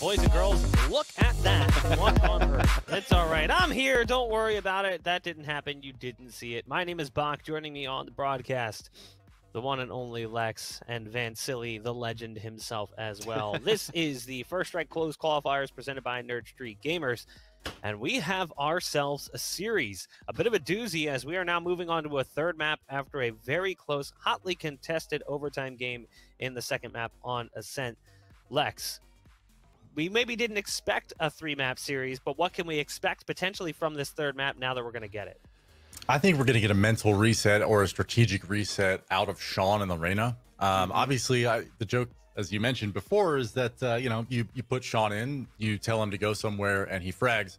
Boys and girls, look at that. What on earth? It's all right. I'm here. Don't worry about it. That didn't happen. You didn't see it. My name is Bach. Joining me on the broadcast, the one and only Lex, and Van Silly, the legend himself as well. This is the First Strike Closed Qualifiers presented by Nerd Street Gamers. And we have ourselves a series, a bit of a doozy, as we are now moving on to a third map after a very close, hotly contested overtime game in the second map on Ascent. Lex, we maybe didn't expect a three-map series, but what can we expect potentially from this third map now that we're going to get it? I think we're going to get a mental reset or a strategic reset out of Sean and Lorena. Obviously, the joke, as you mentioned before, is that, you put Sean in, you tell him to go somewhere, and he frags.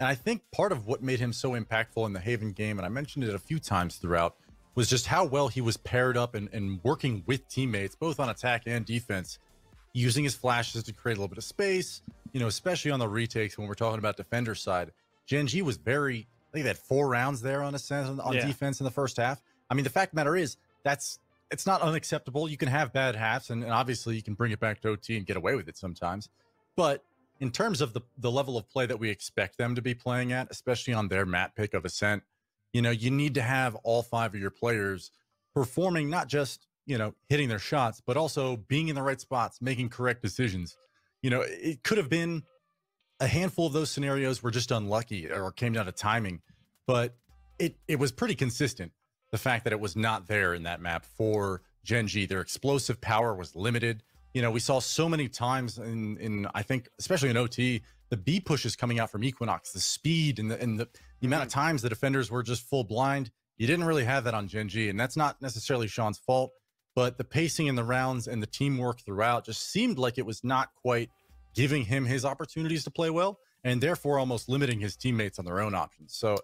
And I think part of what made him so impactful in the Haven game, and I mentioned it a few times throughout, was just how well he was paired up and working with teammates, both on attack and defense, using his flashes to create a little bit of space, especially on the retakes when we're talking about defender side. Gen.G was I think they had 4 rounds there on Ascent on defense in the first half. I mean, the fact of the matter is, it's not unacceptable. You can have bad halves, and obviously you can bring it back to OT and get away with it sometimes. But in terms of the level of play that we expect them to be playing at, especially on their map pick of Ascent, you need to have all 5 of your players performing, not just, hitting their shots, but also being in the right spots, making correct decisions. It could have been a handful of those scenarios were just unlucky or came down to timing, but it was pretty consistent. The fact that it was not there in that map for Gen.G, their explosive power was limited. We saw so many times in I think, especially in OT, the B pushes coming out from EQUINOX, the speed and the amount of times the defenders were just full blind. You didn't really have that on Gen.G, and that's not necessarily Sean's fault, but the pacing in the rounds and the teamwork throughout just seemed like it was not quite giving him his opportunities to play well, and therefore almost limiting his teammates on their own options. So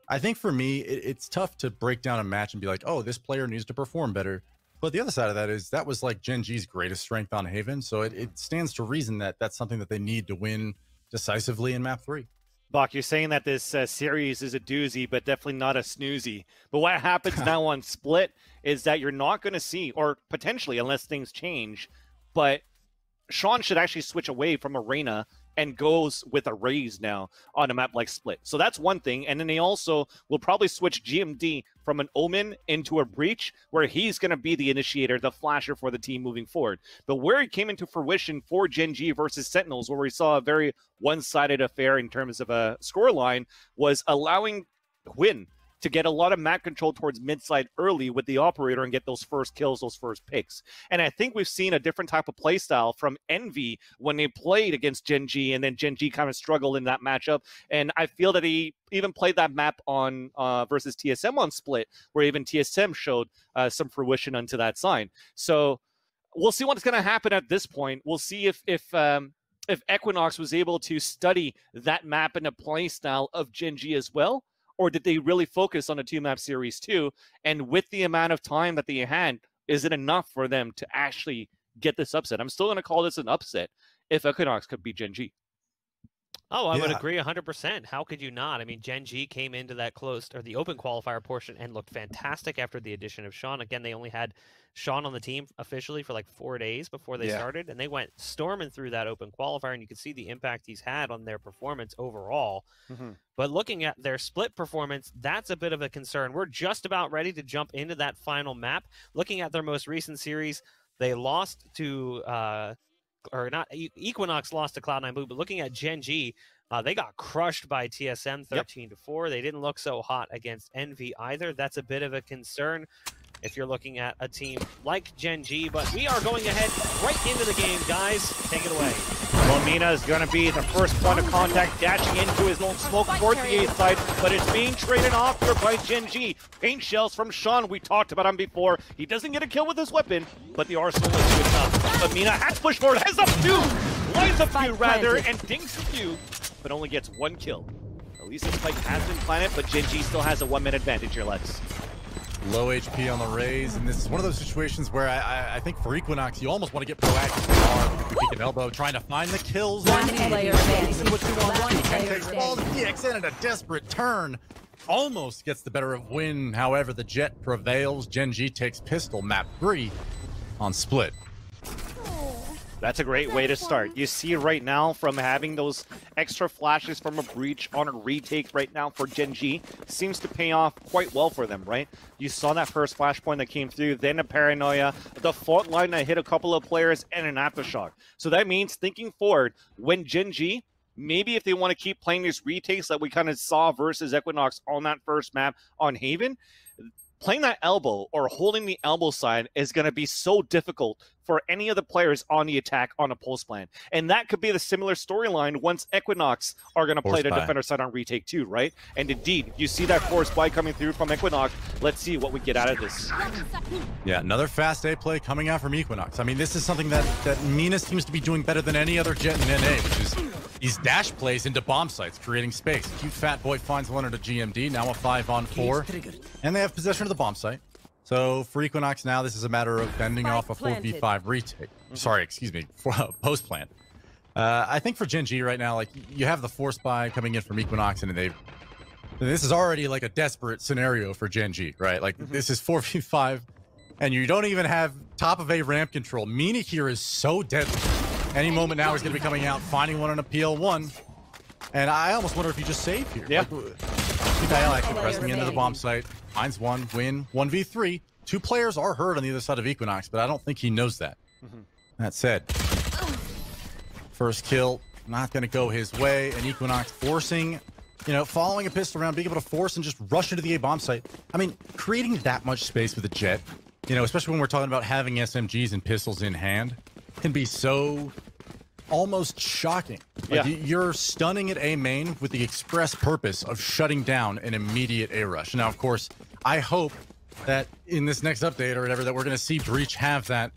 I think for me, it's tough to break down a match and be like, oh, this player needs to perform better. But the other side of that is that was like Gen.G's greatest strength on Haven. So it stands to reason that that's something that they need to win decisively in map 3. Bach, you're saying that this series is a doozy, but definitely not a snoozy. But what happens now on Split is that you're not going to see, or potentially, unless things change, but Sean should actually switch away from Arena and goes with a Raze now on a map like Split. So that's one thing. And then they also will probably switch GMD from an Omen into a Breach, where he's going to be the initiator, the flasher for the team moving forward. But where it came into fruition for Gen.G versus Sentinels, where we saw a very one-sided affair in terms of a scoreline, was allowing Win to get a lot of map control towards mid-side early with the operator and get those first kills, those first picks. And I think we've seen a different type of play style from Envy when they played against Gen.G, and then Gen.G kind of struggled in that matchup. And I feel that he even played that map on versus TSM on Split, where even TSM showed some fruition onto that side. So we'll see what's going to happen at this point. We'll see if EQUINOX was able to study that map and the play style of Gen.G as well, or did they really focus on a 2-map series too? And with the amount of time that they had, is it enough for them to actually get this upset? I'm still going to call this an upset if EQUINOX could beat Gen.G. Oh, I would agree 100%. How could you not? I mean, Gen.G came into that closed or the open qualifier portion and looked fantastic after the addition of Sean. Again, they only had Sean on the team officially for like 4 days before they started, and they went storming through that open qualifier, and you could see the impact he's had on their performance overall. But looking at their Split performance, that's a bit of a concern. We're just about ready to jump into that final map. Looking at their most recent series, they lost to EQUINOX lost to Cloud9 Blue, but looking at Gen.G, they got crushed by TSM 13-4. They didn't look so hot against Envy either. That's a bit of a concern if you're looking at a team like Gen.G, but we are going ahead right into the game, guys. Take it away. Well, Mina is going to be the first point of contact, dashing into his own smoke towards the A side, but it's being traded off here by Gen.G. Paint shells from Sean. We talked about him before. He doesn't get a kill with his weapon, but the arsenal is good enough. But Mina has pushed forward, has a few, lines a few rather, and dinks a few, but only gets 1 kill. At least the spike has been planted, but Gen.G still has a 1-minute advantage here, Lex. Low HP on the Raze, and this is one of those situations where I think for EQUINOX, you almost want to get proactive. Peek and elbow, trying to find the kills. One player standing. What you want. Takes all the PXN in a desperate turn. Almost gets the better of Win. However, the Jet prevails. Gen.G takes pistol, map 3 on Split. That's a great way to start. You see right now from having those extra flashes from a breach on a retake right now for Gen.G seems to pay off quite well for them, right? You saw that first flashpoint that came through, then a paranoia, the fault line that hit a couple of players, and an aftershock. So that means thinking forward, when Gen.G, maybe if they want to keep playing these retakes that we kind of saw versus Equinox on that first map on Haven, playing that elbow or holding the elbow side is going to be so difficult for any of the players on the attack on a pulse plan. And that could be the similar storyline once Equinox are going to play the defender side on retake too, right? And indeed, you see that force buy coming through from Equinox. Let's see what we get out of this. Yeah, another fast A play coming out from Equinox. I mean, this is something that Mina seems to be doing better than any other jet in NA, which is these dash plays into bomb sites, creating space. Cute Fat Boy finds one at a GMD, now a 5-on-4. And they have possession of the bomb site. So for Equinox now, this is a matter of bending off a 4v5 retake. Sorry, excuse me, post plan. I think for Gen.G right now, like you have the force buy coming in from Equinox, and this is already like a desperate scenario for Gen.G, right? Like this is 4v5, and you don't even have top of A ramp control. Mina here is so deadly. Any moment now he's going to be coming out, finding one on a PL1. And I almost wonder if you just save here. Yeah. Like, pressing into the bomb site, finds one, win, 1v3. 2 players are hurt on the other side of Equinox, but I don't think he knows that. That said, first kill, not going to go his way, and Equinox forcing, following a pistol round, being able to force and just rush into the A bomb site. I mean, creating that much space with a jet, especially when we're talking about having SMGs and pistols in hand, can be so almost shocking. Like you're stunning at A main with the express purpose of shutting down an immediate A rush. Now, of course, I hope that in this next update or whatever that we're going to see Breach have that,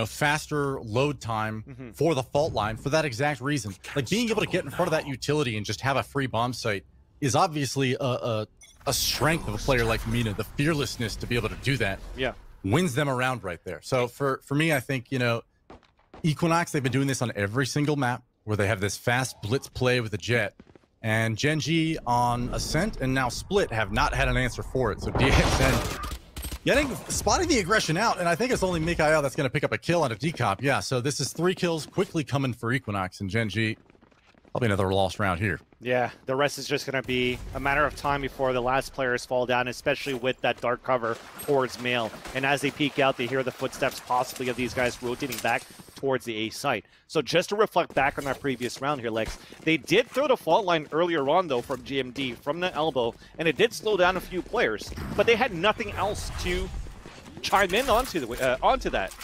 faster load time for the fault line for that exact reason. Like being able to get in front of that utility and just have a free bomb site is obviously a strength of a player like Mina. The fearlessness to be able to do that wins them around right there. So for me, I think, Equinox, they've been doing this on every single map where they have this fast blitz play with the jet. And Gen.G on Ascent and now Split have not had an answer for it. So DXN spotting the aggression out, and I think it's only Mikhail that's going to pick up a kill on a decop. Yeah, so this is 3 kills quickly coming for Equinox and Gen.G. Probably another lost round here. Yeah, the rest is just going to be a matter of time before the last players fall down, especially with that dark cover towards Mail. And as they peek out, they hear the footsteps possibly of these guys rotating back towards the A site. So just to reflect back on that previous round here, Lex, they did throw the fault line earlier on, though, from GMD, from the elbow, and it did slow down a few players. But they had nothing else to chime in onto that.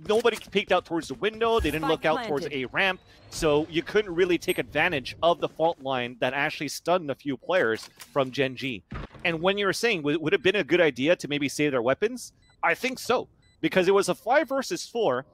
Nobody peeked out towards the window. They didn't look out towards a ramp. So you couldn't really take advantage of the fault line that actually stunned a few players from Gen.G. And when you were saying, would it have been a good idea to maybe save their weapons? I think so. Because it was a 5 versus 4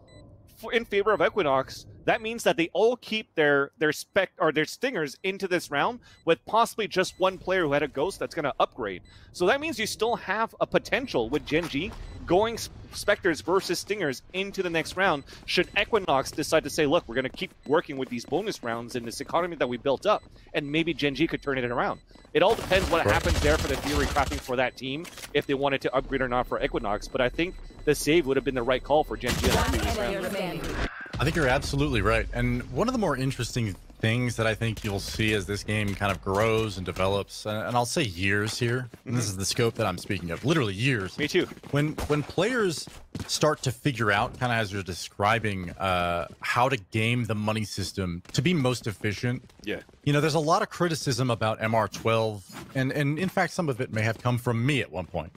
in favor of Equinox. That means that they all keep their stingers into this round with possibly just one player who had a ghost that's going to upgrade. So that means you still have a potential with Gen.G going Spectres versus Stingers into the next round should Equinox decide to say, look, we're going to keep working with these bonus rounds in this economy that we built up, and maybe Gen.G could turn it around. It all depends what happens there for the theory crafting for that team, if they wanted to upgrade or not for Equinox, but I think the save would have been the right call for Gen.G in that previous round. I think you're absolutely right. And one of the more interesting things that I think you'll see as this game kind of grows and develops, and I'll say years here, and this is the scope that I'm speaking of, literally years. Me too. When players start to figure out, kind of as you're describing, how to game the money system to be most efficient. Yeah. There's a lot of criticism about MR12, and in fact, some of it may have come from me at one point.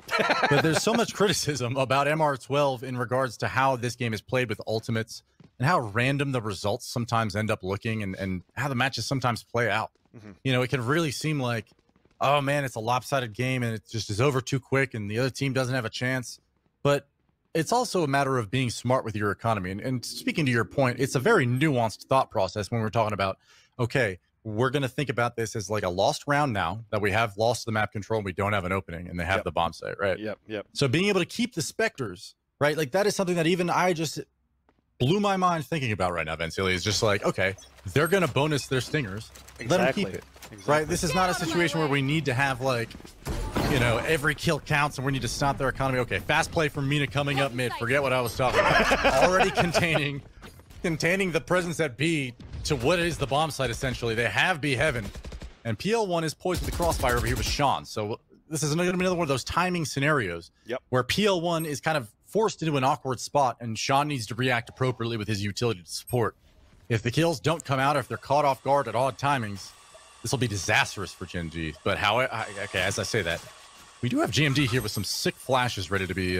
But there's so much criticism about MR12 in regards to how this game is played with ultimates, and how random the results sometimes end up looking, and how the matches sometimes play out. It can really seem like, oh man, it's a lopsided game and it just is over too quick and the other team doesn't have a chance. But it's also a matter of being smart with your economy. And speaking to your point, it's a very nuanced thought process when we're talking about, okay, we're going to think about this as like a lost round now that we have lost the map control and we don't have an opening and they have the bomb site, right? Yep. So being able to keep the Spectres, right? Like that is something that even I just blew my mind thinking about right now, Vencilli, is just like, okay, they're going to bonus their Stingers. Let them keep it, right? This is not a situation where we need to have like, every kill counts and we need to stop their economy. Okay, fast play from Mina coming up mid. Forget what I was talking about. Already containing containing the presence at B to what is the bomb site, essentially. They have B Heaven, and PL1 is poised with the crossfire over here with Sean. So this is going to be another one of those timing scenarios where PL1 is kind of forced into an awkward spot, and Sean needs to react appropriately with his utility to support. If the kills don't come out, if they're caught off guard at odd timings, this will be disastrous for Gen.G. But okay, as I say that, we do have GMD here with some sick flashes ready to be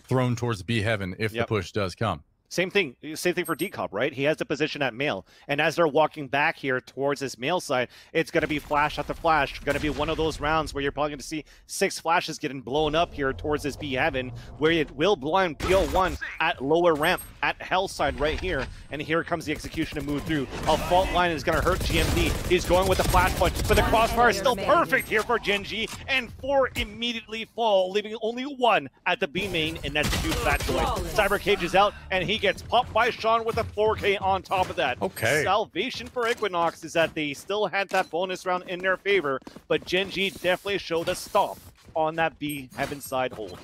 thrown towards B Heaven if the push does come. Same thing for Decop, right? He has the position at male. And as they're walking back here towards this male side, it's going to be flash after flash. Going to be one of those rounds where you're probably going to see 6 flashes getting blown up here towards this B Heaven, where it will blind PL1 at lower ramp, at hell side right here. And here comes the execution to move through. A fault line is going to hurt GMD. He's going with the flash punch, but the crossfire is still perfect here for Gen.G. And 4 immediately fall, leaving only 1 at the B main, and that's Jude Fatjoy. Cyber Cage is out, and he gets popped by Sean with a 4K on top of that. Okay. Salvation for EQUINOX is that they still had that bonus round in their favor, but Gen.G definitely showed a stop on that B Heaven side hold.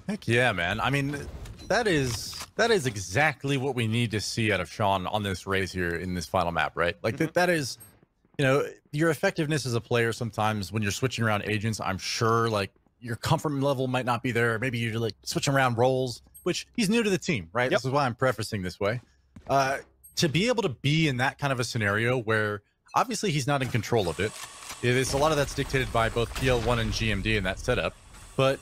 Heck yeah, man. I mean, that is exactly what we need to see out of Sean on this race here in this final map, right? Like that is, you know, your effectiveness as a player sometimes when you're switching around agents, I'm sure like your comfort level might not be there. Maybe you're like switching around roles, which he's new to the team, right? This is why I'm prefacing this way. To be able to be in that kind of a scenario where obviously he's not in control of it. It's a lot of that's dictated by both PL1 and GMD in that setup, but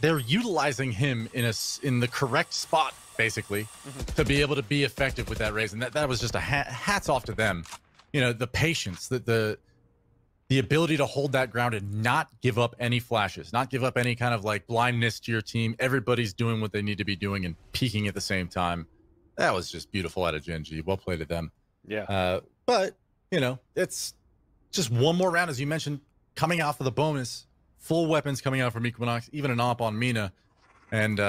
they're utilizing him in the correct spot, basically, to be able to be effective with that raise. And that was just a hats off to them. You know, the patience, the ability to hold that ground and not give up any flashes, not give up any kind of like blindness to your team. Everybody's doing what they need to be doing and peaking at the same time. That was just beautiful out of Gen.G. Well played to them. Yeah. But, you know, it's just one more round, as you mentioned, coming off of the bonus. Full weapons coming out from EQUINOX, even an op on Mina. And,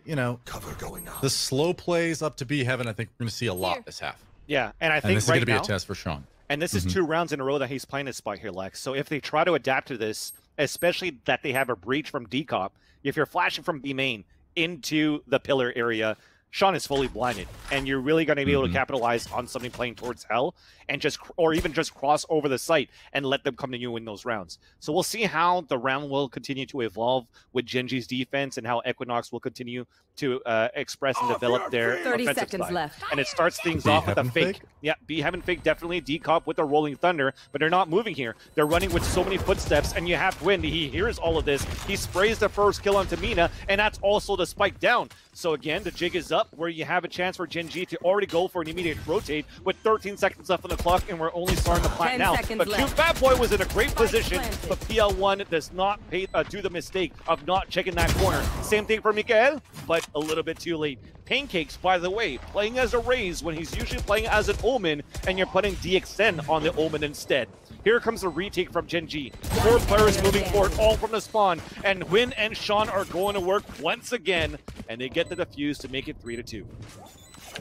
you know, cover going on. The slow plays up to B Heaven, I think we're going to see a lot this half. Yeah, and I think this is going to be a test for Sean. And this is 2 rounds in a row that he's playing this spot here, Lex. So if they try to adapt to this, especially that they have a breach from Decop, if you're flashing from B main into the pillar area, Sean is fully blinded, and you're really going to be able to capitalize on somebody playing towards hell, and or even just cross over the site and let them come to you in those rounds. So we'll see how the round will continue to evolve with Gen.G's defense, and how EQUINOX will continue to express and develop their 30 offensive seconds side. left. And it starts things off with a fake. Yeah, B Heaven fake, definitely. Decop with the Rolling Thunder, but they're not moving here. They're running with so many footsteps, and you have Wind. He hears all of this. He sprays the first kill onto Mina, and that's also the spike down. So again, the jig is up, where you have a chance for Gen.G to already go for an immediate rotate with 13 seconds left on the clock, and we're only starting to plant now. But Cute Fat Boy was in a great position, but PL1 does not do the mistake of not checking that corner. Same thing for Mikael, but a little bit too late. Pancakes, by the way, playing as a Raze when he's usually playing as an Omen, and you're putting DXN on the Omen instead. Here comes a retake from Gen.G. 4 players moving forward, all from the spawn, and Win and Sean are going to work once again, and they get the defuse to make it 3-2.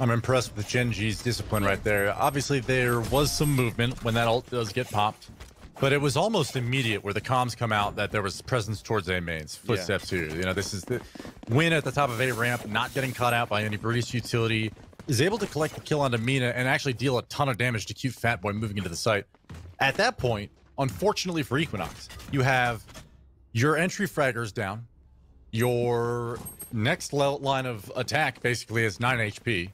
I'm impressed with Gen.G's discipline right there. Obviously, there was some movement when that ult does get popped, but it was almost immediate where the comms come out that there was presence towards A mains, footsteps here. You know, this is the Win at the top of A ramp, not getting caught out by any Breeze utility, is able to collect the kill onto Mina and actually deal a ton of damage to Cute Fat Boy moving into the site. At that point, unfortunately for EQUINOX, you have your entry fraggers down, your next line of attack basically is 9 HP,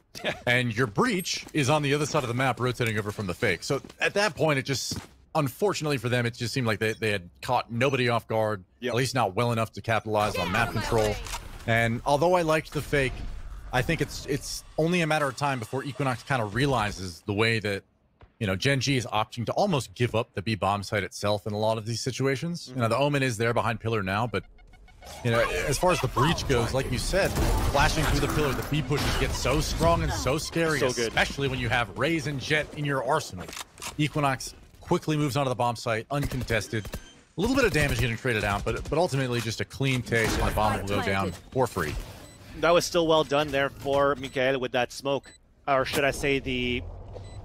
and your breach is on the other side of the map rotating over from the fake. So at that point, it just, unfortunately for them, it just seemed like they had caught nobody off guard, at least not well enough to capitalize on map control. And although I liked the fake, I think it's only a matter of time before EQUINOX kind of realizes the way that, you know, Gen.G is opting to almost give up the B bomb site itself in a lot of these situations. You know, the Omen is there behind pillar now, but, you know, as far as the breach goes, like you said, flashing through the pillar, the B pushes get so strong and so scary, especially when you have Raze and Jet in your arsenal. EQUINOX quickly moves onto the bomb site, uncontested. A little bit of damage getting traded out, but ultimately just a clean take, and the bomb will go down for free. That was still well done there for Mikael with that smoke, or should I say the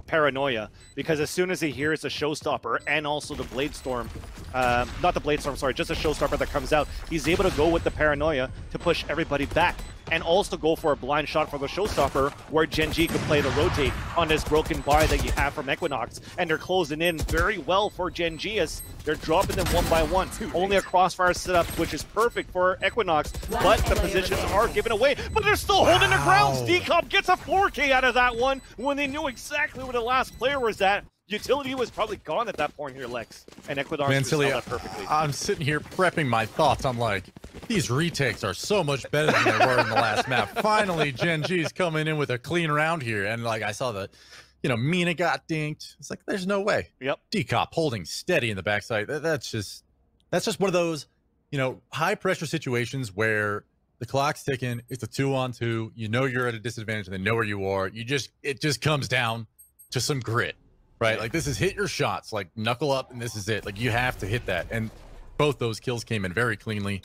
Paranoia, because as soon as he hears the Showstopper and also the Blade Storm, not the Blade Storm, sorry, just a Showstopper that comes out, he's able to go with the Paranoia to push everybody back and also go for a blind shot for the Showstopper where Gen.G could play the rotate on this broken buy that you have from EQUINOX, and they're closing in very well for Gen.G as they're dropping them one by one. Only a crossfire setup, which is perfect for EQUINOX, but the positions are given away, but they're still holding the grounds. Decomp gets a 4K out of that one when they knew exactly where the last player was at. Utility was probably gone at that point here, Lex, and EQUINOX held that perfectly. I'm sitting here prepping my thoughts. I'm like, these retakes are so much better than they were in the last map. Finally, Gen.G's coming in with a clean round here, and like I saw the, Mina got dinked. It's like, there's no way. Yep. Decop holding steady in the backside. That's just one of those, high pressure situations where the clock's ticking. It's a 2-on-2. You're at a disadvantage, and they know where you are. It just comes down to some grit. Right, like this is hit your shots, like knuckle up, and this is it. Like you have to hit that, and both those kills came in very cleanly.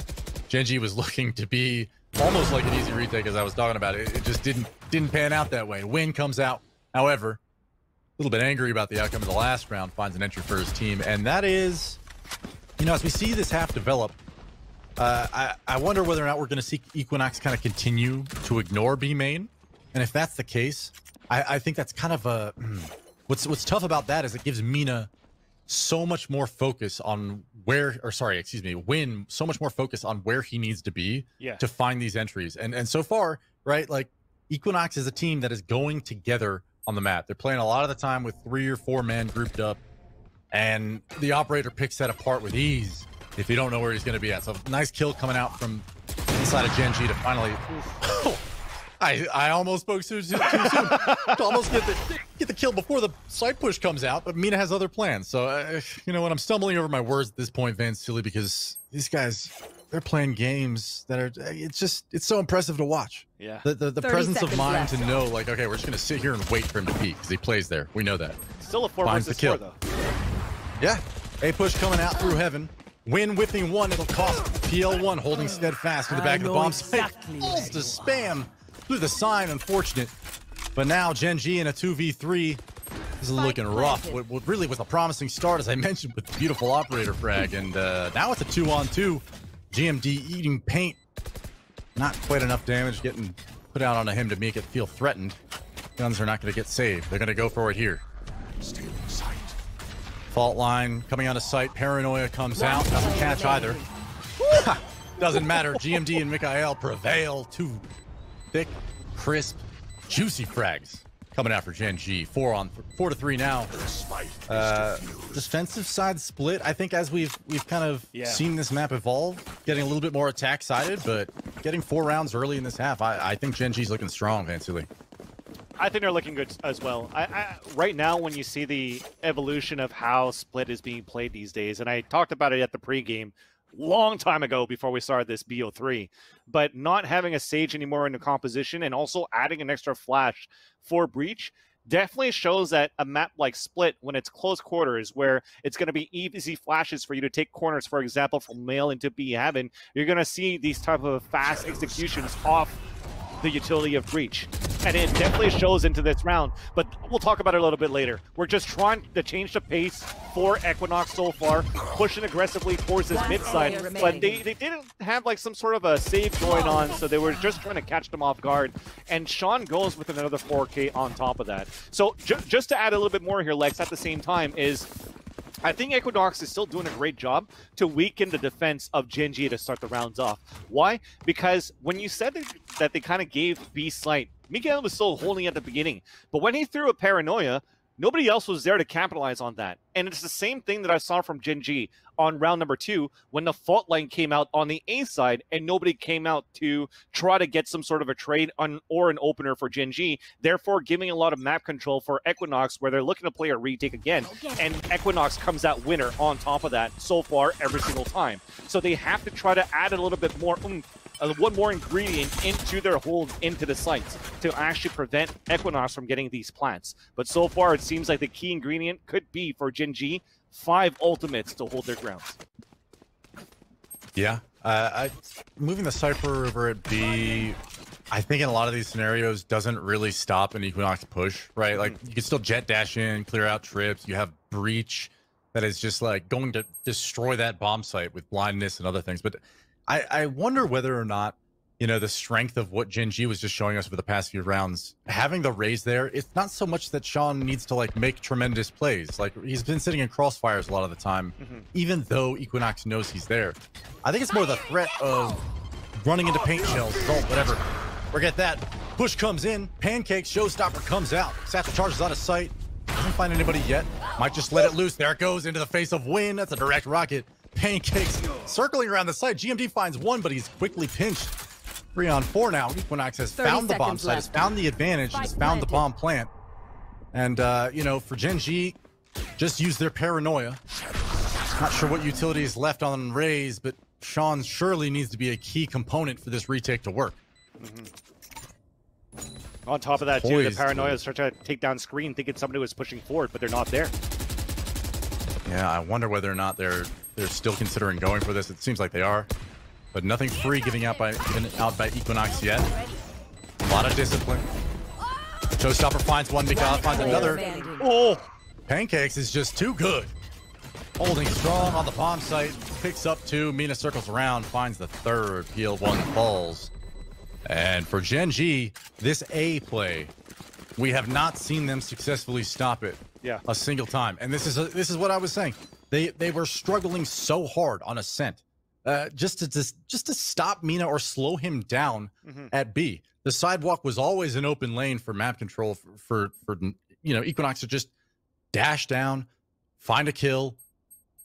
Gen.G was looking to be almost like an easy retake, as I was talking about. It just didn't pan out that way. Win comes out, however, a little bit angry about the outcome of the last round, finds an entry for his team, and that is, as we see this half develop, I wonder whether or not we're going to see EQUINOX kind of continue to ignore B main, and if that's the case, I think that's kind of a. What's tough about that is it gives Mina so much more focus on Win so much more focus on where he needs to be to find these entries. And so far, right, like EQUINOX is a team that is going together on the map. They're playing a lot of the time with 3 or 4 men grouped up, and the operator picks that apart with ease if you don't know where he's going to be at. So nice kill coming out from inside of Gen.G to finally. I almost spoke too soon to almost get the kill before the side push comes out, but Mina has other plans. So, you know what? I'm stumbling over my words at this point, Van Silly, because these guys, they're playing games that are, it's so impressive to watch. Yeah. The presence of mind to know, like, okay, we're just going to sit here and wait for him to peek because he plays there. We know that. Still a 4 versus 4, though. Yeah. A push coming out through heaven. Win whipping one. It'll cost PL1 holding steadfast in the back of the bomb site. Pulls to spam through the sign, unfortunate. But now Gen.G in a 2v3. This is looking rough. What really was a promising start, as I mentioned, with the beautiful operator frag. And now it's a 2-on-2. GMD eating paint. Not quite enough damage getting put out onto him to make it feel threatened. Guns are not going to get saved. They're going to go for it here. Stay in sight. Fault line coming onto sight. Paranoia comes out. Doesn't catch either. Doesn't matter. GMD and Mikael prevail. 2 thick, crisp, juicy frags coming out for Gen.G. 4-to-3 now. Defensive side split. I think as we've kind of seen this map evolve, getting a little bit more attack sided, but getting 4 rounds early in this half, I think Gen.G's looking strong, Van Silly. I think they're looking good as well. Right now, when you see the evolution of how split is being played these days, and I talked about it at the pregame, long time ago before we started this BO3, but not having a Sage anymore in the composition and also adding an extra flash for Breach definitely shows that a map like Split, when it's close quarters, where it's going to be easy flashes for you to take corners, for example, from Male into B Heaven, you're going to see these type of fast executions off the utility of Breach. And it definitely shows into this round, but we'll talk about it a little bit later. We're just trying to change the pace for EQUINOX so far, pushing aggressively towards this mid side, but they didn't have like some sort of a save going on, so they were just trying to catch them off guard, and Sean goes with another 4K on top of that. So just to add a little bit more here, Lex, at the same time is, I think EQUINOX is still doing a great job to weaken the defense of Gen.G to start the rounds off. Why? Because when you said that they kind of gave B slight, Mikael was still holding at the beginning, but when he threw a Paranoia, nobody else was there to capitalize on that. And it's the same thing that I saw from Gen.G on round number 2 when the fault line came out on the A side and nobody came out to try to get some sort of a trade or an opener for Gen.G, therefore giving a lot of map control for EQUINOX where they're looking to play a retake again. And EQUINOX comes out winner on top of that so far every single time. So they have to try to add a little bit more one more ingredient into their hold into the sites to actually prevent EQUINOX from getting these plants. But so far, it seems like the key ingredient could be for Gen.G 5 ultimates to hold their grounds. Yeah, moving the Cypher over at B, I think in a lot of these scenarios doesn't really stop an Equinox push, right? Like you can still jet dash in, clear out trips. You have breach that is just like going to destroy that bomb site with blindness and other things. But I wonder whether or not, you know, the strength of what Gen.G was just showing us over the past few rounds, having the raise there, it's not so much that Sean needs to like make tremendous plays. Like he's been sitting in crossfires a lot of the time, even though Equinox knows he's there. I think it's more the threat of running into paint shells, salt, whatever. Forget that. Push comes in. Pancake showstopper comes out. Satchel charges out of sight. Doesn't find anybody yet. Might just let it loose. There it goes into the face of Win. That's a direct rocket. Pancakes circling around the site. GMD finds one, but he's quickly pinched. 3 on 4 now. Equinox has found the bomb site, has found the advantage, has found the bomb plant. And, you know, for Gen.G, just use their paranoia. Not sure what utility is left on Raze, but Sean surely needs to be a key component for this retake to work. On top of that, too, the paranoia is trying to take down screen, thinking somebody was pushing forward, but they're not there. Yeah, I wonder whether or not they're still considering going for this. It seems like they are, but nothing free given out by Equinox yet. A lot of discipline. Showstopper finds one, Mikhail finds another. Oh, Pancakes is just too good. Holding strong on the bomb site, picks up 2. Mina circles around, finds the 3rd. PL1 falls. And for Gen.G, this A play, we have not seen them successfully stop it a single time. And this is what I was saying. They were struggling so hard on Ascent, just to stop Mina or slow him down at B. The sidewalk was always an open lane for map control for you know, Equinox to just dash down, find a kill.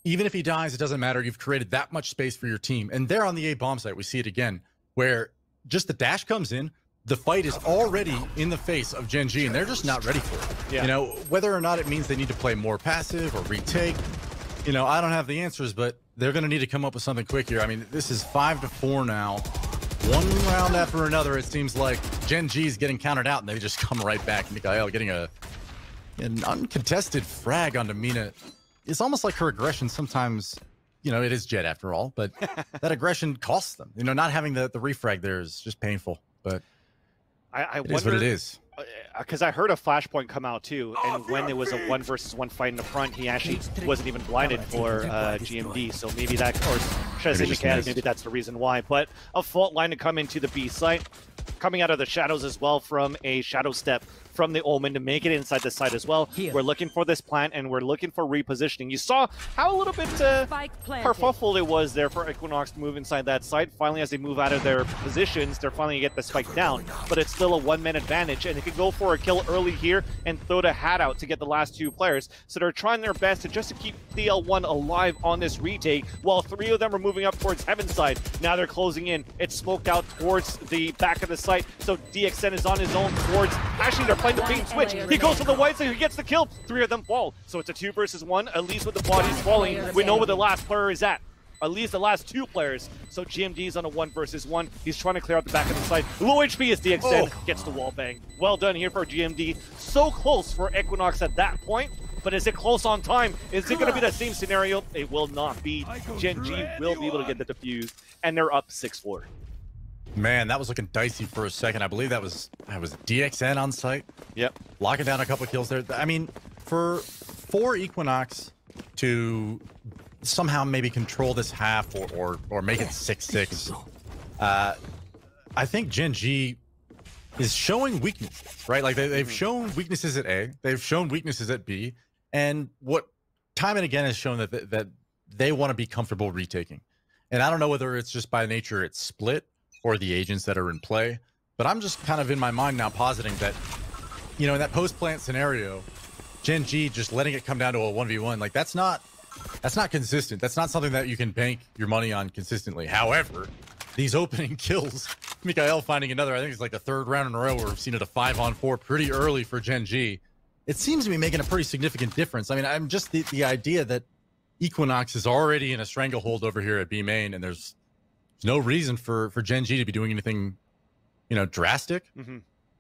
Even if he dies, it doesn't matter. You've created that much space for your team. And there on the A bomb site, we see it again, where just the dash comes in, the fight is already in the face of Gen.G, and they're just not ready for it. Yeah. You know, whether or not it means they need to play more passive or retake, you know, I don't have the answers, but they're going to need to come up with something quick here. I mean, this is 5-4 now. One round after another, it seems like Gen.G is getting counted out, and they just come right back. Mikhail getting an uncontested frag onto Mina. It's almost like her aggression sometimes, you know, it is Jet after all, but that aggression costs them. You know, not having the refrag there is just painful, but I it wonder, is what it is. Because I heard a flashpoint come out too, and when there was a 1-versus-1 fight in the front, he actually wasn't even blinded for GMD, so maybe that, or should I say mechanics, maybe that's the reason why. But a fault line to come into the B site, coming out of the shadows as well from a shadow step from the Omen to make it inside the site as well. We're looking for this plant, and we're looking for repositioning. You saw how a little bit kerfuffle it was there for Equinox to move inside that site. Finally, as they move out of their positions, they're finally get the spike down, but it's still a 1-man advantage, and they could go for a kill early here and throw the hat out to get the last 2 players. So they're trying their best to just to keep PL1 alive on this retake, while 3 of them are moving up towards Heaven side. Now they're closing in. It's smoked out towards the back of the site, so DXN is on his own towards, actually they're playing the bait switch. He goes to the white side, he gets the kill. 3 of them fall. So it's a 2-versus-1, at least with the bodies falling. We know where the last player is at least the last 2 players. So GMD is on a 1-versus-1. He's trying to clear out the back of the site. Low HP as DXN gets the wall bang. Well done here for GMD. So close for Equinox at that point. But is it close on time? Is it going to be the same scenario? It will not be. Gen.G will be able to get the defuse, and they're up 6-4. Man, that was looking dicey for a second. I believe that was DXN on site. Yep. Locking down a couple of kills there. I mean, for Equinox to somehow maybe control this half or make it 6-6, I think Gen.G is showing weaknesses, right? Like they've shown weaknesses at A, they've shown weaknesses at B, and what time and again has shown that they want to be comfortable retaking. And I don't know whether it's just by nature it's split or the agents that are in play, but I'm just kind of in my mind now positing that, you know, in that post-plant scenario, Gen.G just letting it come down to a 1v1, like that's not consistent. That's not something that you can bank your money on consistently. However, these opening kills, Mikhail finding another, I think it's like the 3rd round in a row where we've seen it a 5-on-4 pretty early for Gen.G. It seems to be making a pretty significant difference. I mean, I'm just the idea that Equinox is already in a stranglehold over here at B main, and there's no reason for Gen.G to be doing anything, you know, drastic.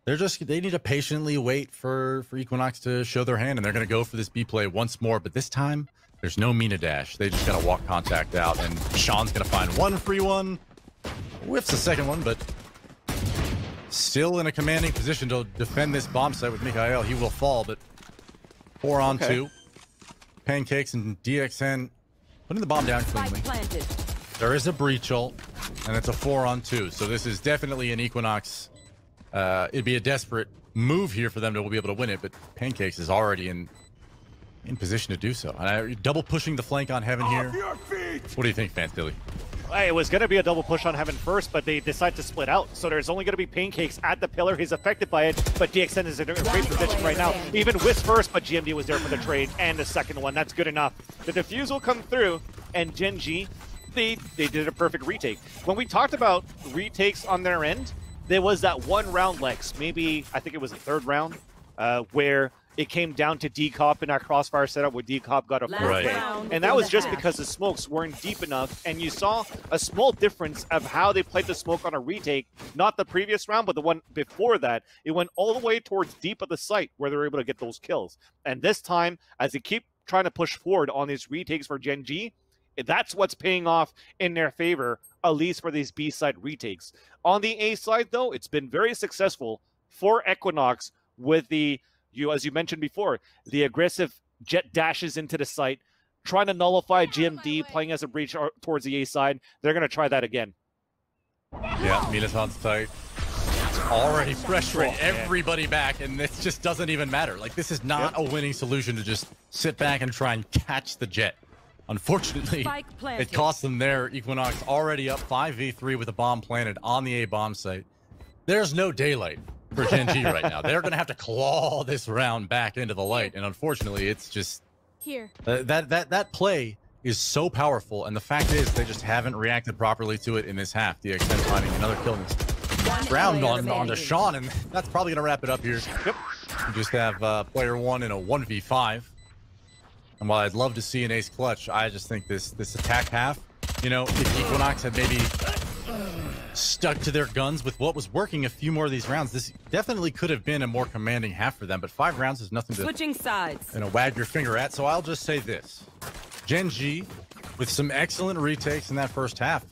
They need to patiently wait for Equinox to show their hand, and they're going to go for this B play once more, but this time there's no Mina dash. They just got to walk contact out, and Sean's going to find one free one. Whiffs the second one, but still in a commanding position to defend this bomb site with Mikhail. He will fall, but 4 on 2. Pancakes and DXN putting the bomb down cleanly. There is a breach ult, and it's a 4 on 2. So this is definitely an EQUINOX. It'd be a desperate move here for them to be able to win it, but Pancakes is already in position to do so. And double pushing the flank on Heaven here. What do you think, Fantilly? It was going to be a double push on Heaven first, but they decide to split out. So there's only going to be Pancakes at the pillar. He's affected by it, but DXN is in a great position right now. Even Wisp first, but GMD was there for the trade and the second one. That's good enough. The defuse will come through, and Gen.G, they did a perfect retake. When we talked about retakes on their end, there was that one round, Lex, maybe, I think it was the third round, where it came down to Decop in our Crossfire setup where Decop got a 4K. And that was just because the smokes weren't deep enough, and you saw a small difference of how they played the smoke on a retake, not the previous round, but the one before that. It went all the way towards deep of the site where they were able to get those kills. And this time, as they keep trying to push forward on these retakes for Gen.G, that's what's paying off in their favor, at least for these B-side retakes. On the A side, though, it's been very successful for EQUINOX with the, as you mentioned before, the aggressive jet dashes into the site, trying to nullify GMD, playing as a breach towards the A side. They're going to try that again. Yeah, Mina's on site. Already pressuring everybody back, and this just doesn't even matter. Like, this is not a winning solution to just sit back and try and catch the jet. Unfortunately, it cost them there. EQUINOX already up 5v3 with a bomb planted on the A bomb site. There's no daylight for Gen.G right now. They're going to have to claw this round back into the light, and unfortunately, it's just that play is so powerful, and the fact is they just haven't reacted properly to it in this half. DXN finding another kill in this round on to Sean, and that's probably going to wrap it up here. Yep. We just have player 1 in a 1v5. And while I'd love to see an ace clutch, I just think this attack half, you know, if EQUINOX had maybe stuck to their guns with what was working a few more of these rounds, this definitely could have been a more commanding half for them. But 5 rounds is nothing to wag your finger at. So I'll just say this. Gen.G, with some excellent retakes in that first half,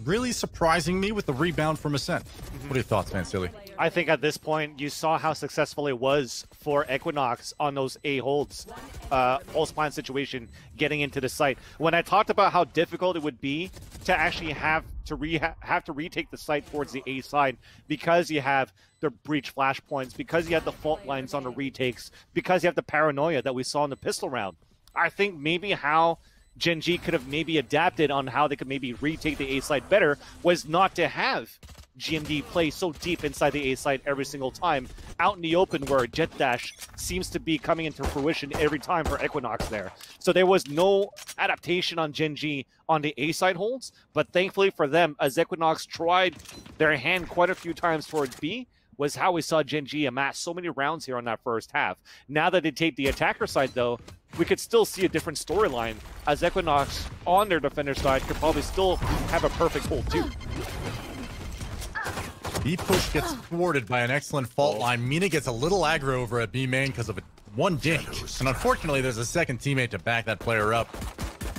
really surprising me with the rebound from Ascent. What are your thoughts, Fantilly? I think at this point, you saw how successful it was for EQUINOX on those A holds, whole spine situation, getting into the site. When I talked about how difficult it would be to actually have to retake the site towards the A side, because you have the breach flashpoints, because you have the fault lines on the retakes, because you have the paranoia that we saw in the pistol round. I think maybe how Gen.G could have maybe adapted on how they could maybe retake the A side better was not to have GMD play so deep inside the A side every single time, out in the open where Jet Dash seems to be coming into fruition every time for EQUINOX there. So there was no adaptation on Gen.G on the A side holds, but thankfully for them, as EQUINOX tried their hand quite a few times towards B, was how we saw Gen.G amass so many rounds here on that first half. Now that they take the attacker side, though, we could still see a different storyline, as EQUINOX on their defender side could probably still have a perfect hold too. B push gets thwarted by an excellent fault line. Mina gets a little aggro over at B main because of one dink. And unfortunately, there's a second teammate to back that player up.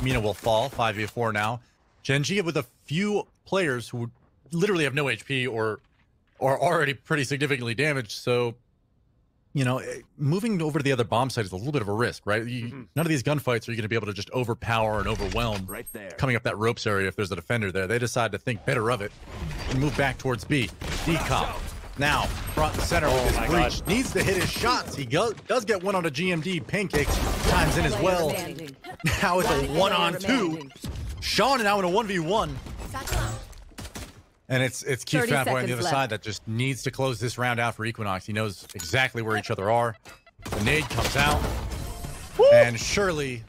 Mina will fall, 5v4 now. Gen.G with a few players who literally have no HP or are already pretty significantly damaged. So, you know, moving over to the other bomb site is a little bit of a risk, right? None of these gunfights are you going to be able to just overpower and overwhelm coming up that ropes area if there's a defender there. They decide to think better of it and move back towards B. Decop now front and center with his breach. Needs to hit his shots. He does get one on a GMD. Pancakes times in as well. Now it's a 1-on-2. Sean now in a 1v1. And it's Keith Fatboy on the other side that just needs to close this round out for EQUINOX. He knows exactly where each other are. The nade comes out. Woo! And surely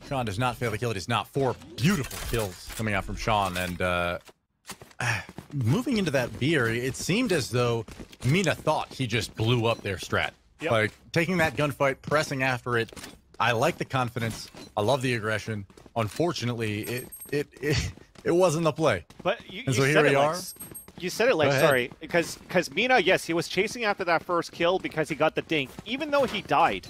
Sean does not fail the kill. It is not 4 beautiful kills coming out from Sean. And moving into that B area, it seemed as though Mina thought he just blew up their strat. Yep. Like, taking that gunfight, pressing after it. I like the confidence. I love the aggression. Unfortunately, it wasn't the play. But you said it, Lex. You said it, Lex, sorry. Because Mina, yes, he was chasing after that first kill because he got the dink. Even though he died,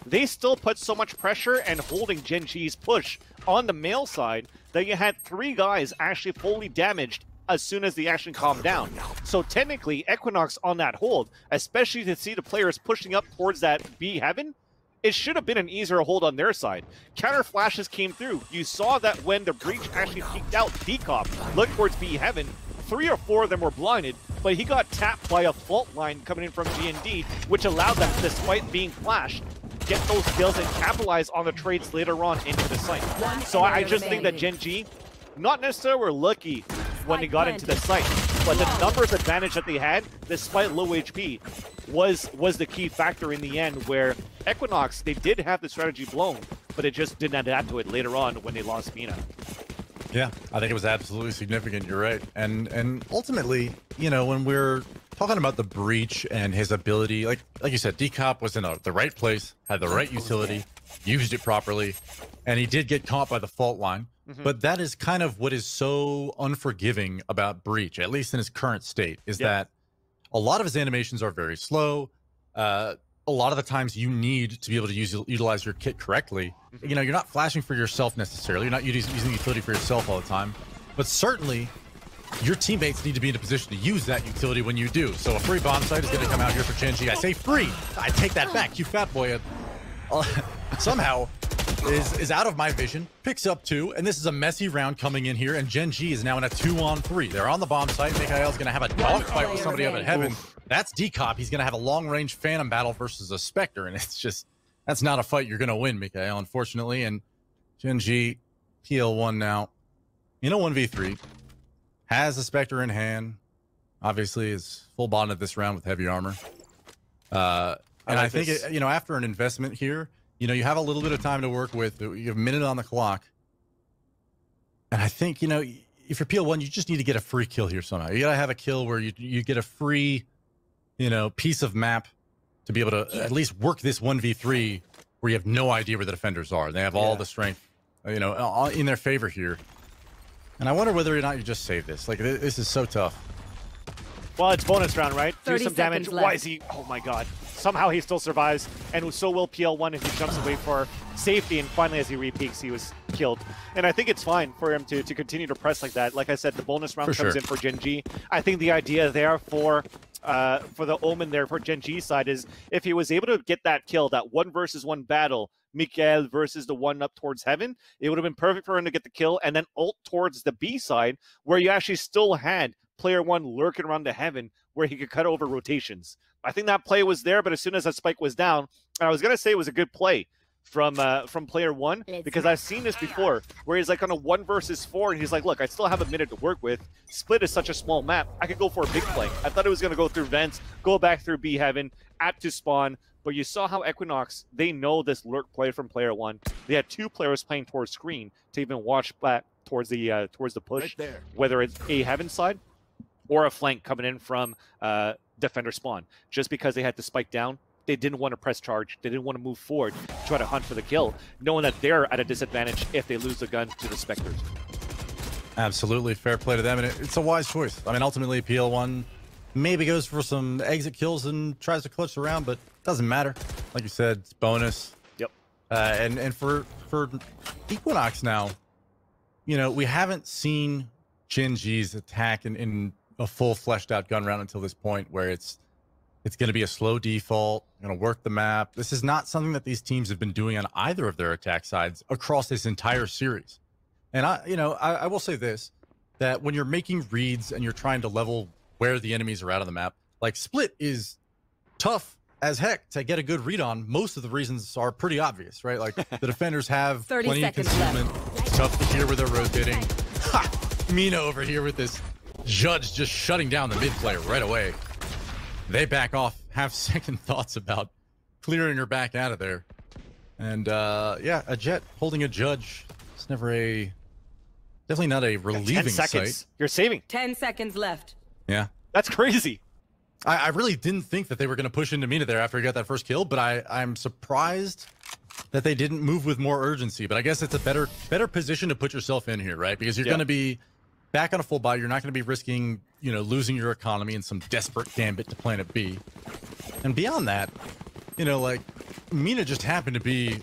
they still put so much pressure and holding Gen.G's push on the male side that you had 3 guys actually fully damaged as soon as the action calmed down. So technically, EQUINOX on that hold, especially to see the players pushing up towards that B heaven, it should have been an easier hold on their side. Counter flashes came through. You saw that when the breach actually peeked out, Decop looked towards B heaven. 3 or 4 of them were blinded, but he got tapped by a fault line coming in from GEN.G, which allowed them, despite being flashed, get those kills and capitalize on the trades later on into the site. So I just think that GEN.G, not necessarily were lucky when they got into the site, but the numbers advantage that they had, despite low HP, was the key factor in the end, where EQUINOX, they did have the strategy blown, but it just didn't adapt to it later on when they lost Mina. Yeah, I think it was absolutely significant. You're right. And ultimately, you know, when we're talking about the breach and his ability, like you said, Decop was in the right place, had the right utility, used it properly, and he did get caught by the fault line. But that is kind of what is so unforgiving about breach, at least in his current state, is that a lot of his animations are very slow. A lot of the times you need to be able to utilize your kit correctly. You know, you're not flashing for yourself necessarily. You're not using utility for yourself all the time. But certainly, your teammates need to be in a position to use that utility when you do. So a free bomb site is going to come out here for GEN.G. I say free. I take that back. You fat boy. Somehow is out of my vision, picks up 2, and this is a messy round coming in here, and GEN.G is now in a 2-on-3. They're on the bomb site. Mikhail's going to have a dogfight with somebody up at heaven. That's Decop. He's going to have a long-range Phantom battle versus a Spectre, and it's just, that's not a fight you're going to win, Mikhail, unfortunately. And GEN.G, PL1 now, in a 1v3, has the Spectre in hand, obviously is full bonded this round with heavy armor. And I think, you know, after an investment here, you know, you have a little bit of time to work with. You have a minute on the clock. And I think, you know, if you're PL1, you just need to get a free kill here somehow. You got to have a kill where you get a free, you know, piece of map to be able to at least work this 1v3 where you have no idea where the defenders are. They have all the strength, you know, in their favor here. And I wonder whether or not you just save this. Like, this is so tough. Well, it's bonus round, right? Do 30 some damage. seconds left. Why is he? Oh my god. Somehow he still survives, and so will PL1 as he jumps away for safety, and finally as he repeaks, he was killed. And I think it's fine for him to continue to press like that. Like I said, the bonus round comes in for GEN.G. I think the idea there for the Omen there for GEN.G's side is if he was able to get that kill, that 1 versus 1 battle, Mikael versus the one up towards heaven, it would have been perfect for him to get the kill and then ult towards the B side where you actually still had player 1 lurking around the heaven where he could cut over rotations. I think that play was there, but as soon as that spike was down, I was going to say it was a good play from player 1 because I've seen this before where he's like on a 1 versus 4 and he's like, look, I still have a minute to work with. Split is such a small map. I could go for a big play. I thought it was going to go through vents, go back through B heaven, add to spawn, but you saw how EQUINOX, they know this lurk play from player 1. They had 2 players playing towards screen to even watch back towards the push, right, whether it's a heaven side or a flank coming in from defender spawn. Just because they had to spike down, they didn't want to press charge. They didn't want to move forward, try to hunt for the kill, knowing that they're at a disadvantage if they lose the gun to the Spectres. Absolutely. Fair play to them. And it's a wise choice. I mean, ultimately, PL1 maybe goes for some exit kills and tries to clutch around, but it doesn't matter. Like you said, it's bonus. Yep. And for EQUINOX now, you know, we haven't seen GEN.G's attack in a full fleshed out gun round until this point where it's going to be a slow default, going to work the map. This is not something that these teams have been doing on either of their attack sides across this entire series. And I will say this, that when you're making reads and you're trying to level where the enemies are out on the map, like Split is tough as heck to get a good read on. Most of the reasons are pretty obvious, right? Like the defenders have plenty of concealment. It's tough to hear where they're rotating. Ha! Mina over here with this Judge just shutting down the mid player right away. They back off, have second thoughts about clearing her back out of there. And yeah, a Jet holding a Judge. It's never definitely not a relieving 10 seconds. sight. You're saving. 10 seconds left. Yeah. That's crazy. I really didn't think that they were going to push into Mina there after he got that first kill, but I'm surprised that they didn't move with more urgency. But I guess it's a better position to put yourself in here, right? Because you're going to be back on a full buy. You're not going to be risking, you know, losing your economy in some desperate gambit to planet B. And beyond that, you know, like Mina just happened to be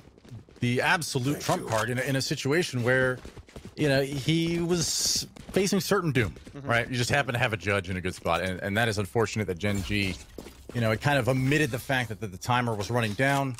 the absolute trump card in a situation where, you know, he was facing certain doom. right? You just happen to have a judge in a good spot, and that is unfortunate that Gen.G, you know, it kind of omitted the fact that the timer was running down.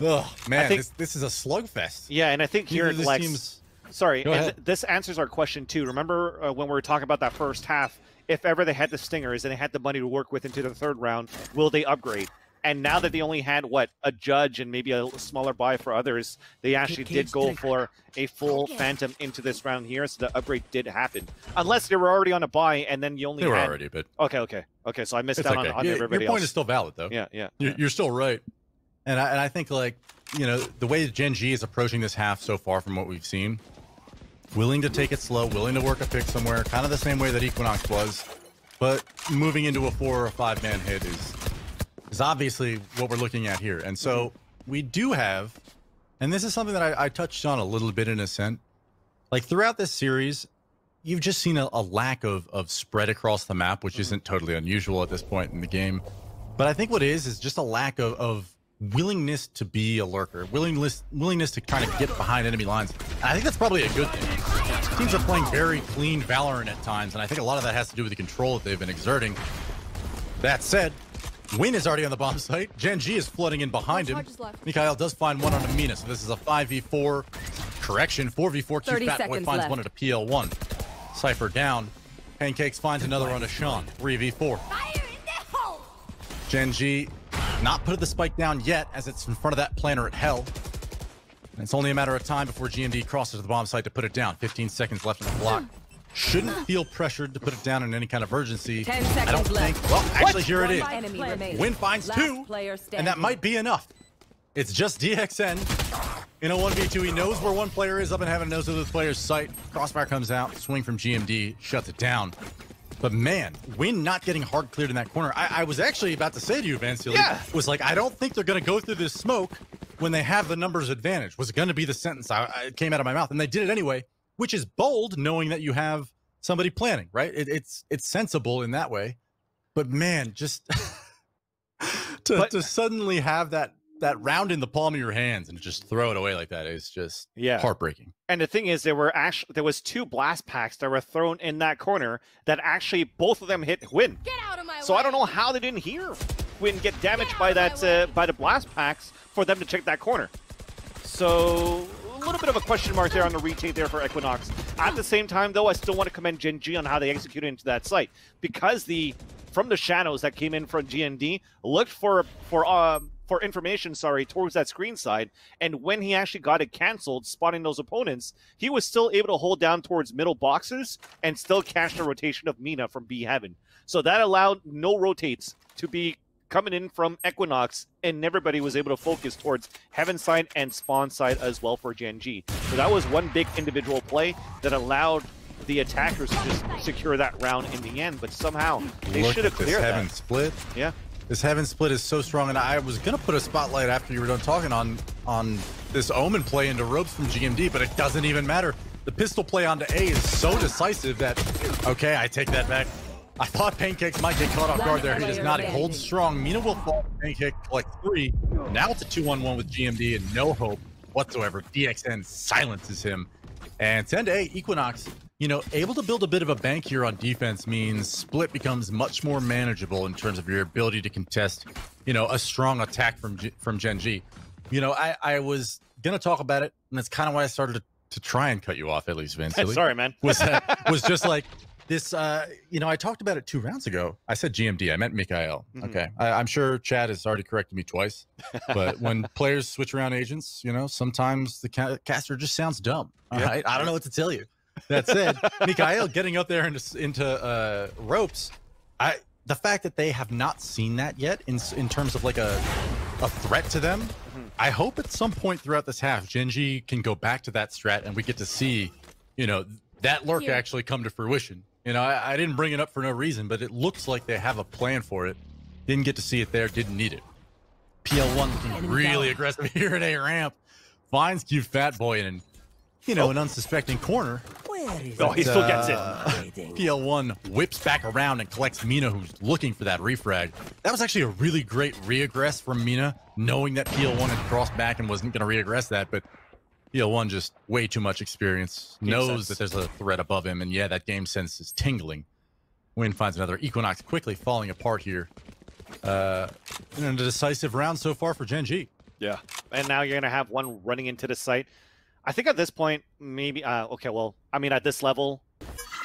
Oh man, this is a slugfest. Yeah, and I think here, this Lex, seems... sorry, and this answers our question too. Remember when we were talking about that first half, if ever they had the stingers and they had the money to work with into the third round, will they upgrade? And now that they only had, what, a judge and maybe a smaller buy for others, they actually did go for a full Phantom into this round here, so the upgrade did happen. Unless they were already on a buy and then you only They were already, but... Okay, so I missed out on everybody else. Your point is still valid, though. Yeah. You're still right. And I think, like, you know, the way Gen.G is approaching this half so far from what we've seen, willing to take it slow, willing to work a pick somewhere, kind of the same way that EQUINOX was, but moving into a 4 or 5 man hit is obviously what we're looking at here. And so we do have, and this is something that I touched on a little bit in a sense, like throughout this series, you've just seen a lack of spread across the map, which isn't totally unusual at this point in the game. But I think what is just a lack of willingness to be a lurker, willingness to kind of get behind enemy lines. And I think that's probably a good thing. Teams are playing very clean Valorant at times, and I think a lot of that has to do with the control that they've been exerting. That said, Win is already on the bomb site. Gen.G is flooding in behind him. Mikhail does find one on Amina, so this is a 5v4. Correction, 4v4. Cute Fat Boy finds one at a PL1. Cypher down. Pancakes finds another on a Sean. 3v4. Gen.G not put the spike down yet, as it's in front of that planner at Hell. And it's only a matter of time before GMD crosses the bomb site to put it down. 15 seconds left on the clock. Shouldn't feel pressured to put it down in any kind of urgency. 10 seconds I don't think. Well, actually, here it is. Win finds 2, and that might be enough. It's just DXN in a 1v2. He knows where one player is. Up in heaven, knows where the player's sight. Crossfire comes out. Swing from GMD shuts it down. But man, Win not getting hard cleared in that corner. I was actually about to say to you, Vansili, was like, I don't think they're going to go through this smoke when they have the numbers advantage. Was going to be the sentence it came out of my mouth, and they did it anyway, which is bold, knowing that you have somebody planning, right? It's sensible in that way. But man, just to suddenly have that round in the palm of your hands and just throw it away like that is just heartbreaking. And the thing is, there was 2 blast packs that were thrown in that corner that actually both of them hit Win. Get out of my so way. I don't know how they didn't hear Win get damaged by that by the blast packs for them to check that corner. So a little bit of a question mark there on the retake there for EQUINOX. At the same time, though, I still want to commend Gen.G on how they executed into that site, because from the shadows that came in from GND looked for information, towards that screen side, and when he actually got it canceled, spotting those opponents, he was still able to hold down towards middle boxes and still catch the rotation of Mina from B Heaven. So that allowed no rotates to be coming in from EQUINOX, and everybody was able to focus towards Heaven side and Spawn side as well for Gen.G. So that was one big individual play that allowed the attackers to just secure that round in the end, but somehow they should have cleared that. Heaven split. Yeah. This Heaven split is so strong, and I was going to put a spotlight after you were done talking on this Omen play into ropes from GMD, but it doesn't even matter. The pistol play onto A is so decisive that, okay, I take that back. I thought Pancakes might get caught off guard there. He does not. He holds strong. Mina will fall. Pancake collect 3. Now it's a 2-on-1 with GMD and no hope whatsoever. DXN silences him. And 10-8, EQUINOX, you know, able to build a bit of a bank here on defense means split becomes much more manageable in terms of your ability to contest, you know, a strong attack from Gen.G. You know, I was going to talk about it, and that's kind of why I started to try and cut you off, at least, Vince. Sorry, man. was just like this, you know, I talked about it 2 rounds ago. I said GMD, I meant Mikhail. Okay. I'm sure Chad has already corrected me twice, but when players switch around agents, you know, sometimes the caster just sounds dumb. All right. I don't know what to tell you. That said, Mikhail getting up there into ropes, the fact that they have not seen that yet in terms of like a threat to them, I hope at some point throughout this half, Gen.G can go back to that strat and we get to see, you know, that lurk actually come to fruition. You know, I didn't bring it up for no reason, but it looks like they have a plan for it. Didn't get to see it there, didn't need it. PL1 looking really aggressive here at A ramp. Finds Cute Fat Boy in, you know, an unsuspecting corner. Oh, he still gets it. PL1 whips back around and collects Mina, who's looking for that refrag. That was actually a really great re-aggress from Mina, knowing that PL1 had crossed back and wasn't going to re-aggress that. But BL1 just way too much experience, Game knows sense. that there's a threat above him, and yeah, that game sense is tingling. Win finds another. EQUINOX quickly falling apart here. In a decisive round so far for Gen.G. Yeah. And now you're going to have one running into the site. I think at this point, maybe, okay, well, I mean, at this level,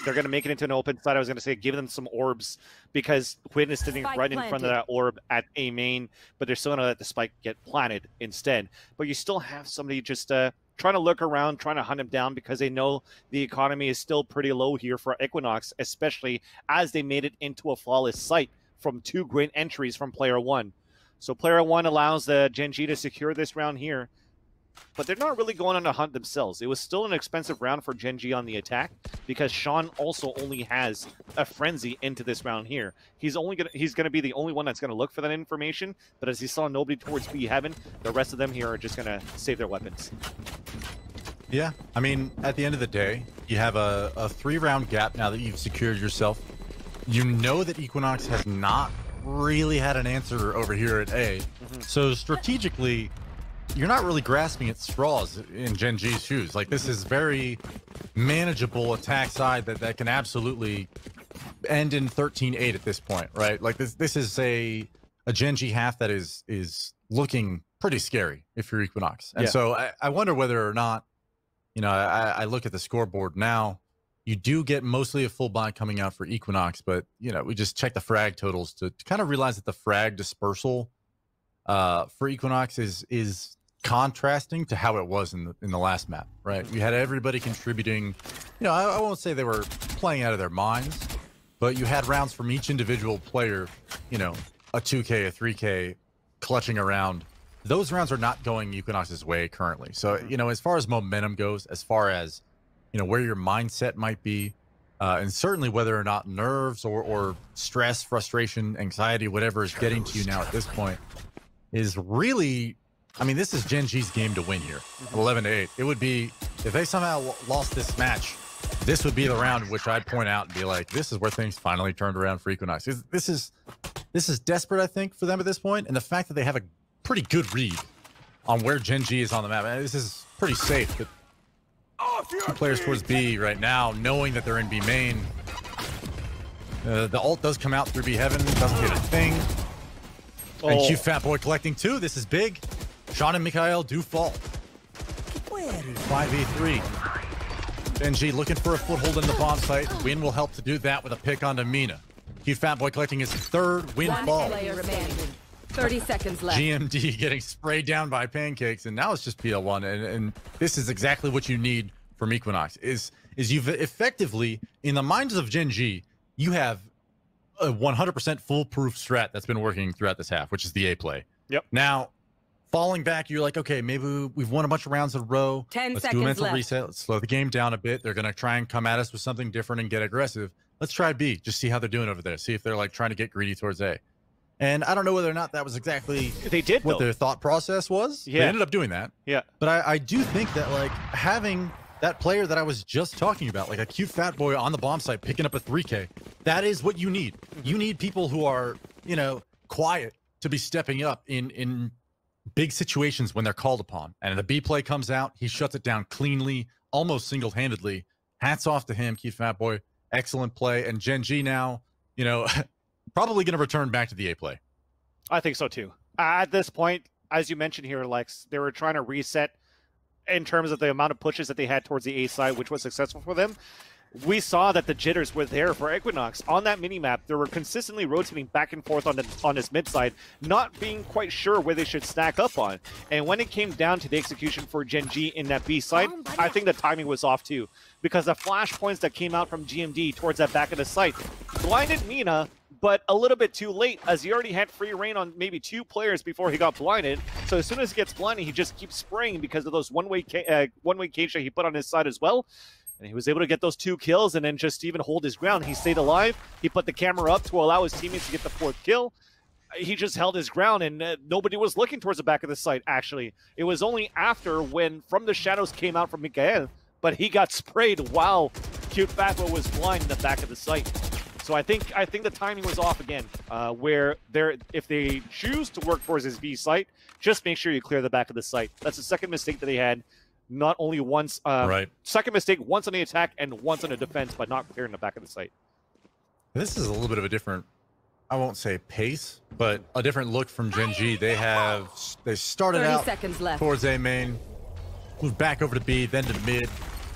they're going to make it into an open site. I was going to say give them some orbs because Quinn is sitting right in front of that orb at A main, but they're still going to let the spike get planted instead. But you still have somebody just trying to look around, trying to hunt him down because they know the economy is still pretty low here for EQUINOX, especially as they made it into a flawless site from 2 great entries from player 1. So player 1 allows the Gen.G to secure this round here, but they're not really going on a hunt themselves. It was still an expensive round for Gen.G on the attack because Sean also only has a frenzy into this round here. He's gonna be the only one that's gonna look for that information, but as he saw nobody towards B heaven, the rest of them here are just gonna save their weapons. Yeah, I mean, at the end of the day, you have a 3-round gap now that you've secured yourself. You know that EQUINOX has not really had an answer over here at A. So strategically, you're not really grasping at straws in Gen.G's shoes. Like, this is very manageable attack side that can absolutely end in 13-8 at this point, right? Like, this is a Gen.G half that is looking pretty scary if you're EQUINOX. And so I wonder whether or not, you know, I look at the scoreboard now. You do get mostly a full buy coming out for EQUINOX, but, you know, we just check the frag totals to kind of realize that the frag dispersal for EQUINOX is contrasting to how it was in the last map, right? You had everybody contributing. You know, I won't say they were playing out of their minds, but you had rounds from each individual player, you know, a 2K, a 3K, clutching around. Those rounds are not going EQUINOX's way currently. So, you know, as far as momentum goes, as far as, you know, where your mindset might be, and certainly whether or not nerves or stress, frustration, anxiety, whatever is getting to you now at this point is really, I mean, this is Gen.G's game to win here, 11-8. It would be, if they somehow lost this match, this would be the round in which I'd point out and be like, this is where things finally turned around for EQUINOX. This is desperate, I think, for them at this point, and the fact that they have a pretty good read on where Gen.G is on the map. This is pretty safe, but 2 players towards B right now, knowing that they're in B main. The ult does come out through B heaven, doesn't hit a thing. And QFatBoy collecting 2. This is big. Sean and Mikhail do fall. 5v3. Gen.G looking for a foothold in the bomb site. Win will help to do that with a pick onto Mina. QFatBoy collecting his 3rd win fall. 30 seconds left. GMD getting sprayed down by pancakes, and now it's just PL1, and this is exactly what you need from EQUINOX. Is you've effectively, in the minds of Gen.G, you have a 100% foolproof strat that's been working throughout this half, which is the A play. Yep. Now, falling back, you're like, okay, maybe we've won a bunch of rounds in a row. 10 Let's seconds do a mental left. reset. Let's slow the game down a bit. They're going to try and come at us with something different and get aggressive. Let's try B. Just see how they're doing over there. See if they're like trying to get greedy towards A. And I don't know whether or not that was exactly what their thought process was. Yeah. They ended up doing that. Yeah. But I do think that, like, having that player that I was just talking about, like a QFatBoy on the bomb site picking up a 3K, that is what you need. You need people who are, you know, quiet to be stepping up in big situations when they're called upon. And the B play comes out, he shuts it down cleanly, almost single-handedly. Hats off to him, QFatBoy. Excellent play. And Gen.G now, you know, probably going to return back to the A play. I think so too. At this point, as you mentioned here, Lex, they were trying to reset in terms of the amount of pushes that they had towards the A side, which was successful for them. We saw that the jitters were there for EQUINOX. On that minimap, they were consistently rotating back and forth on this mid side, not being quite sure where they should stack up on. And when it came down to the execution for Gen.G in that B side, I think the timing was off too. Because the flash points that came out from GMD towards that back of the site blinded Mina, but a little bit too late, as he already had free reign on maybe 2 players before he got blinded. So as soon as he gets blinded, he just keeps spraying because of those one-way cage that he put on his side as well. And he was able to get those 2 kills and then just even hold his ground. He stayed alive. He put the camera up to allow his teammates to get the 4th kill. He just held his ground, and nobody was looking towards the back of the site, actually. It was only after when From the Shadows came out from Mikhail, but he got sprayed while QFatBoy was blind in the back of the site. So I think the timing was off again, where if they choose to work towards his B site, just make sure you clear the back of the site. That's the second mistake that they had. not only once, Right. second mistake, once on the attack and once on the defense, but not clearing the back of the site. This is a little bit of a different, I won't say pace, but a different look from Gen.G. They started 30 out seconds left. towards A main, moved back over to B, then to mid,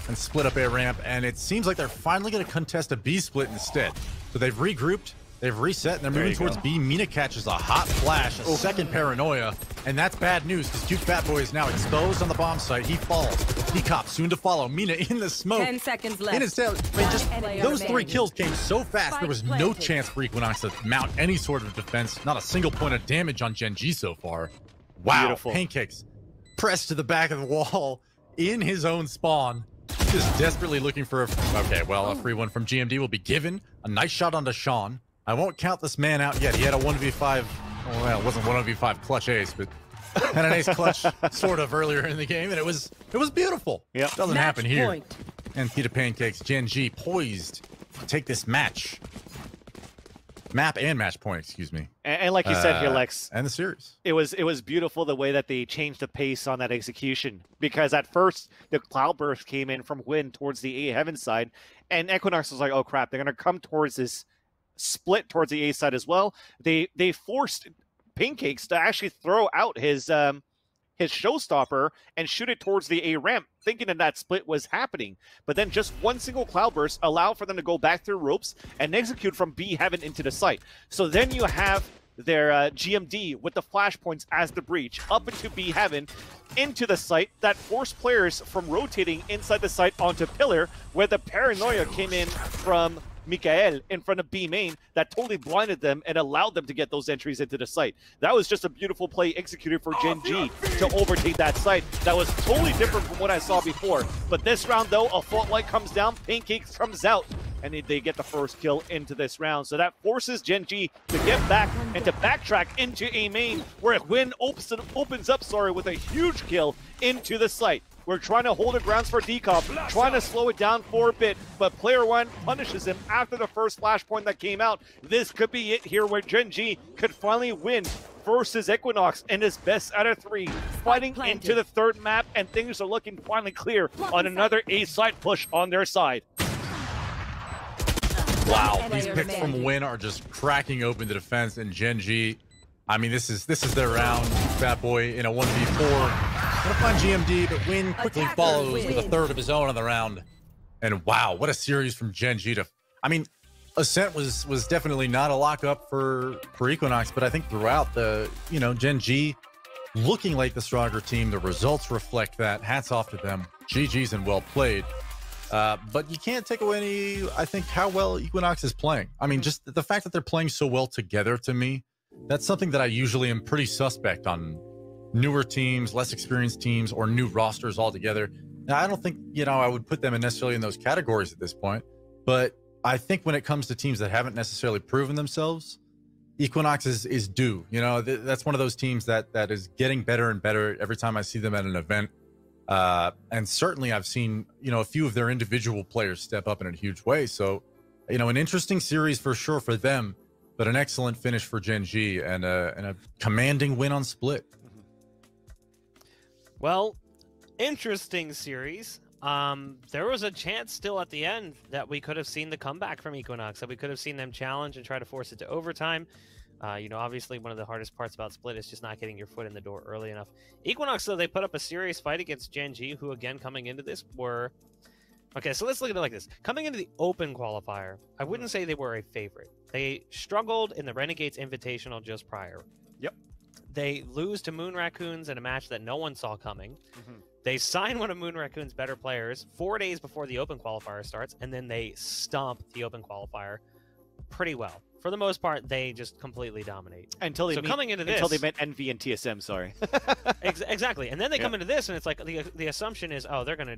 and split up A ramp. And it seems like they're finally going to contest a B split instead. So they've regrouped, they've reset, and they're moving towards B. Mina catches a hot flash, a second paranoia, and that's bad news because Cute Fat Boy is now exposed on the bomb site. He falls. He cops soon to follow. Mina in the smoke. 10 seconds left. In his tail. Those 3 kills came so fast, there was no planted. chance for EQUINOX to mount any sort of defense. Not a single point of damage on Gen.G so far. Wow. Beautiful. Pancakes pressed to the back of the wall in his own spawn. Just desperately looking for a... Okay, well, a free one from GMD will be given. A nice shot onto Sean. I won't count this man out yet. He had a 1v5... Well, it wasn't 1v5 clutch ace, but had an ace clutch sort of earlier in the game, and it was beautiful. Yep. Doesn't Match happen here. point. And Peter Pancakes, Gen.G poised to take this match. Map and match point, excuse me. And like you said here, Lex, and the series. it was beautiful the way that they changed the pace on that execution. Because at first, the cloudburst came in from Win towards the A heaven side, and EQUINOX was like, oh crap, they're going to come towards this split towards the A side as well. They forced Pancakes to actually throw out his showstopper and shoot it towards the A ramp, thinking that split was happening. But then just one single cloudburst allowed for them to go back through ropes and execute from B heaven into the site. So then you have their GMD with the flashpoints as the breach up into B heaven into the site that forced players from rotating inside the site onto pillar, where the paranoia came in from Mikael in front of B main that totally blinded them and allowed them to get those entries into the site. That was just a beautiful play executed for Gen.G to overtake that site. That was totally different from what I saw before. But this round, though, a fault light comes down, Pancakes comes out, and they get the first kill into this round. So that forces Gen.G to get back and to backtrack into A main, where Win opens up with a huge kill into the site. We're trying to hold the grounds for Decop, trying to slow it down for a bit, but player one punishes him after the first flashpoint that came out. This could be it here where Gen.G could finally win versus EQUINOX in his best out of 3, fighting into the third map, and things are looking finally clear on another A side push on their side. Wow, these picks from Win are just cracking open the defense, and Gen.G, I mean, this is their round. Fat Boy in a 1v4. Gonna find GMD, but Win quickly follows with a third of his own on the round. And wow, what a series from Gen.G to... I mean, Ascent was definitely not a lockup for EQUINOX, but I think throughout the, Gen.G looking like the stronger team. The results reflect that. Hats off to them. GG's and well played. But you can't take away any, I think, how well EQUINOX is playing. I mean, just the fact that they're playing so well together, to me, that's something that I usually am pretty suspect on newer teams, less experienced teams, or new rosters altogether. Now, I don't think, I would put them necessarily in those categories at this point, but I think when it comes to teams that haven't necessarily proven themselves, EQUINOX is due. That's one of those teams that is getting better and better every time I see them at an event. And certainly I've seen, a few of their individual players step up in a huge way. So, an interesting series for sure for them, but an excellent finish for Gen.G and a commanding win on split. Well, interesting series. There was a chance still at the end that we could have seen the comeback from EQUINOX, that we could have seen them challenge and try to force it to overtime. Obviously one of the hardest parts about Split is just not getting your foot in the door early enough. EQUINOX, though, they put up a serious fight against Gen.G, who, again, coming into this were... Okay, so let's look at it like this. Coming into the open qualifier, I wouldn't say they were a favorite. They struggled in the Renegades Invitational just prior. Yep. They lose to Moon Raccoons in a match that no one saw coming. They sign one of Moon Raccoon's better players 4 days before the open qualifier starts, and then they stomp the open qualifier pretty well. For the most part, they just completely dominate. Until they met Envy and TSM, sorry. Exactly. And then they come into this, and it's like the assumption is, oh, they're gonna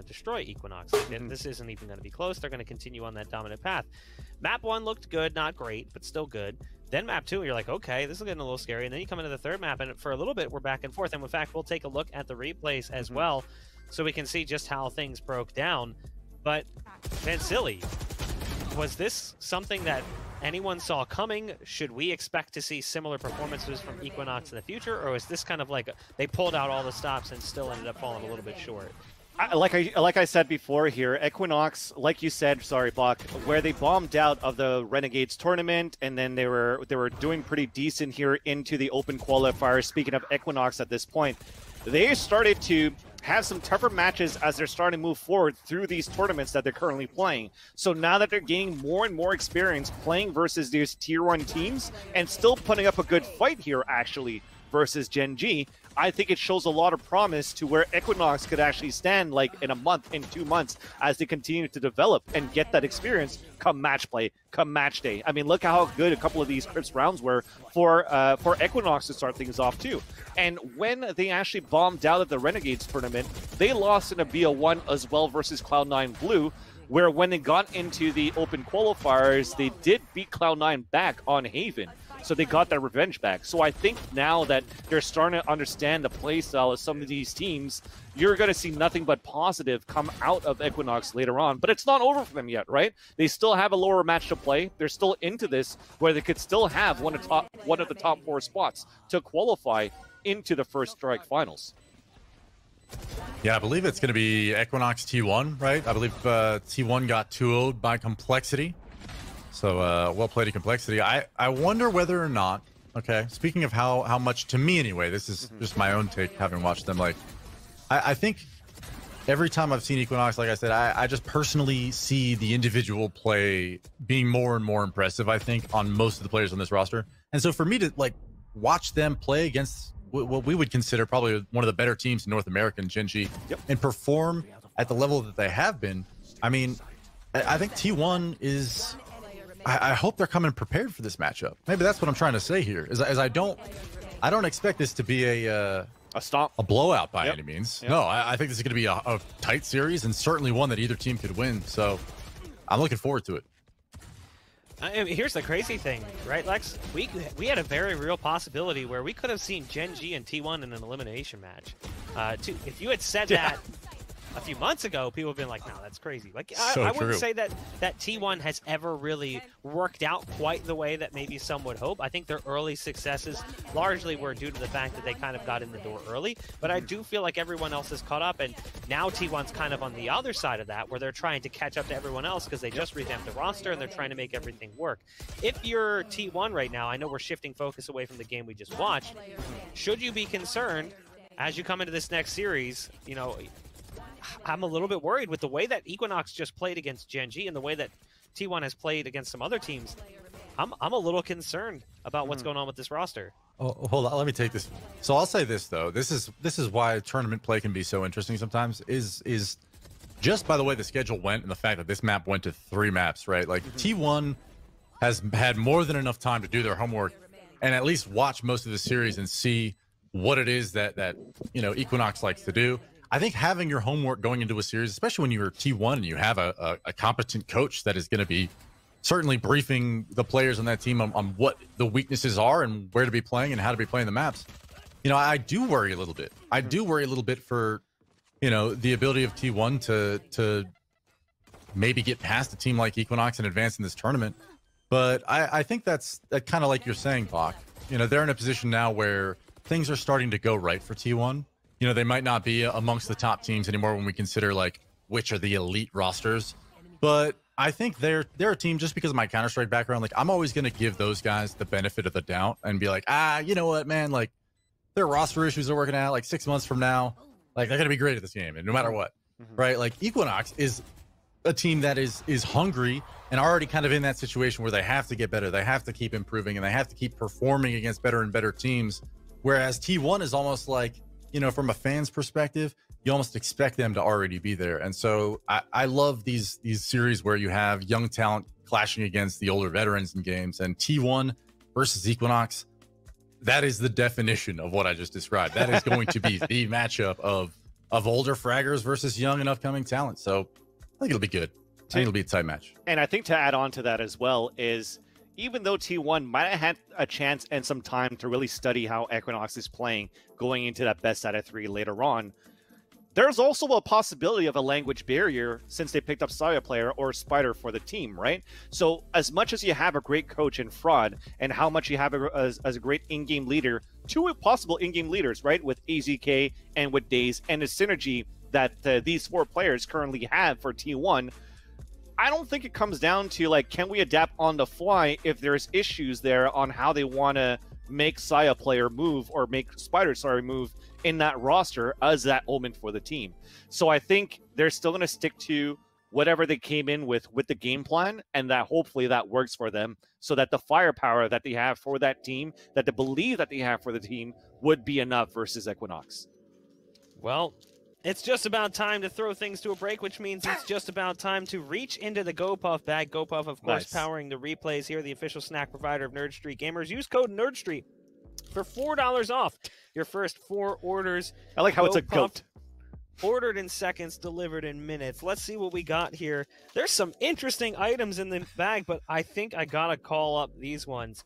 destroy EQUINOX. And this isn't even gonna be close. They're gonna continue on that dominant path. Map 1 looked good, not great, but still good. Then map 2, you're like, okay, this is getting a little scary. And then you come into the third map, and for a little bit, we're back and forth. And in fact, we'll take a look at the replays as well, so we can see just how things broke down. But Vansili, was this something that anyone saw coming? Should we expect to see similar performances from Equinox in the future, or is this kind of like they pulled out all the stops and still ended up falling a little bit short? Like I said before here, Equinox, like you said, sorry, Bach, where they bombed out of the Renegades tournament, and then they were doing pretty decent here into the open qualifiers. Speaking of Equinox at this point, they started to have some tougher matches as they're starting to move forward through these tournaments that they're currently playing. So now that they're gaining more and more experience playing versus these tier 1 teams and still putting up a good fight here, actually, versus Gen.G, I think it shows a lot of promise to where Equinox could actually stand like in a month, in 2 months, as they continue to develop and get that experience come match play, come match day. I mean, look how good a couple of these Crisp rounds were for Equinox to start things off too. And when they actually bombed out of the Renegades tournament, they lost in a BO1 as well versus Cloud9 Blue, where when they got into the open qualifiers, they did beat Cloud9 back on Haven. So they got their revenge back. So I think now that they're starting to understand the playstyle of some of these teams, you're going to see nothing but positive come out of Equinox later on. But it's not over for them yet, right? They still have a lower match to play. They're still into this, where they could still have one of the top 4 spots to qualify into the First Strike Finals. Yeah, I believe it's going to be Equinox T1, right? I believe T1 got 2-0'd by Complexity. So well played to Complexity. I wonder whether or not, okay, speaking of how much, to me anyway, this is just my own take having watched them, like, I think every time I've seen Equinox, like I said, I just personally see the individual play being more and more impressive, I think, on most of the players on this roster. And so for me to, like, watch them play against what we would consider probably one of the better teams in North America, Gen.G, and perform at the level that they have been, I mean, I think T1 is... I hope they're coming prepared for this matchup. Maybe that's what I'm trying to say here. Is I don't expect this to be a blowout by any means. No, I think this is going to be a tight series, and certainly one that either team could win. So I'm looking forward to it. I mean, here's the crazy thing, right, Lex? We had a very real possibility where we could have seen Gen.G and T1 in an elimination match. If you had said that a few months ago, people have been like, no, that's crazy. Like, I wouldn't say that T1 has ever really worked out quite the way that maybe some would hope. I think their early successes largely were due to the fact that they kind of got in the door early, but I do feel like everyone else has caught up, and now T1's kind of on the other side of that, where they're trying to catch up to everyone else because they just revamped the roster and they're trying to make everything work. If you're T1 right now, I know we're shifting focus away from the game we just watched. Should you be concerned as you come into this next series? You know, I'm a little bit worried with the way that Equinox just played against Gen.G and the way that T1 has played against some other teams. I'm a little concerned about what's going on with this roster. Oh, hold on, let me take this. So I'll say this though. This is why tournament play can be so interesting sometimes. Is just by the way the schedule went and the fact that this map went to 3 maps, right? Like T1 has had more than enough time to do their homework and at least watch most of the series and see what it is that you know Equinox likes to do. I think having your homework going into a series, especially when you're T1 and you have a competent coach that is going to be certainly briefing the players on that team on what the weaknesses are and where to be playing and how to be playing the maps. You know, I do worry a little bit. I do worry a little bit for, you know, the ability of T1 to maybe get past a team like Equinox and advance in this tournament. But I think that's kind of like you're saying, Bach. You know, they're in a position now where things are starting to go right for T1. You know, they might not be amongst the top teams anymore when we consider, like, which are the elite rosters. But I think they're a team, just because of my Counter-Strike background, like, I'm always going to give those guys the benefit of the doubt and be like, you know what, man, like, their roster issues are working out, like, 6 months from now, like, they're going to be great at this game, and no matter what, right? Like, Equinox is a team that is hungry and already kind of in that situation where they have to get better, they have to keep improving, and they have to keep performing against better and better teams, whereas T1 is almost like, you know, from a fan's perspective, you almost expect them to already be there. And so I love these series where you have young talent clashing against the older veterans in games, and T1 versus Equinox, that is the definition of what I just described. That is going to be the matchup of older fraggers versus young and upcoming talent. So I think it'll be good. I think it'll be a tight match. And I think to add on to that as well is, even though T1 might have had a chance and some time to really study how Equinox is playing going into that best out of 3 later on, there's also a possibility of a language barrier since they picked up Saya player or Spider for the team, right? So as much as you have a great coach in Fraud and how much you have as a great in-game leader, two possible in-game leaders, right? With AZK and with Daze and the synergy that these 4 players currently have for T1, I don't think it comes down to like, can we adapt on the fly if there's issues there on how they want to make Saya player move or make Spider, move in that roster as that omen for the team. So I think they're still going to stick to whatever they came in with the game plan, and that hopefully that works for them so that the firepower that they have for that team, that they believe that they have for the team, would be enough versus Equinox. Well, it's just about time to throw things to a break, which means it's just about time to reach into the GoPuff bag. GoPuff, of course, powering the replays here, the official snack provider of Nerd Street Gamers. Use code NerdStreet for $4 off your first 4 orders. I like how it's a goat. Ordered in seconds, delivered in minutes. Let's see what we got here. There's some interesting items in the bag, but I think I gotta call up these ones.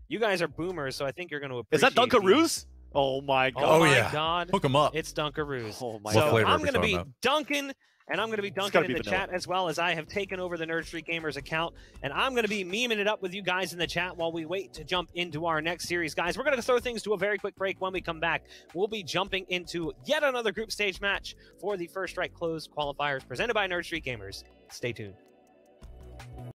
You guys are boomers, so I think you're going to appreciate. Is that Dunkaroos? Oh my god! Oh my god! Hook 'em up. It's Dunkaroos. Oh my so god! I'm going to be dunking, and I'm going to be dunking in the vanilla. chat as well, as I have taken over the Nerd Street Gamers account, and I'm going to be memeing it up with you guys in the chat while we wait to jump into our next series. Guys, we're going to throw things to a very quick break. When we come back, we'll be jumping into yet another group stage match for the First Strike Closed Qualifiers presented by Nerd Street Gamers. Stay tuned.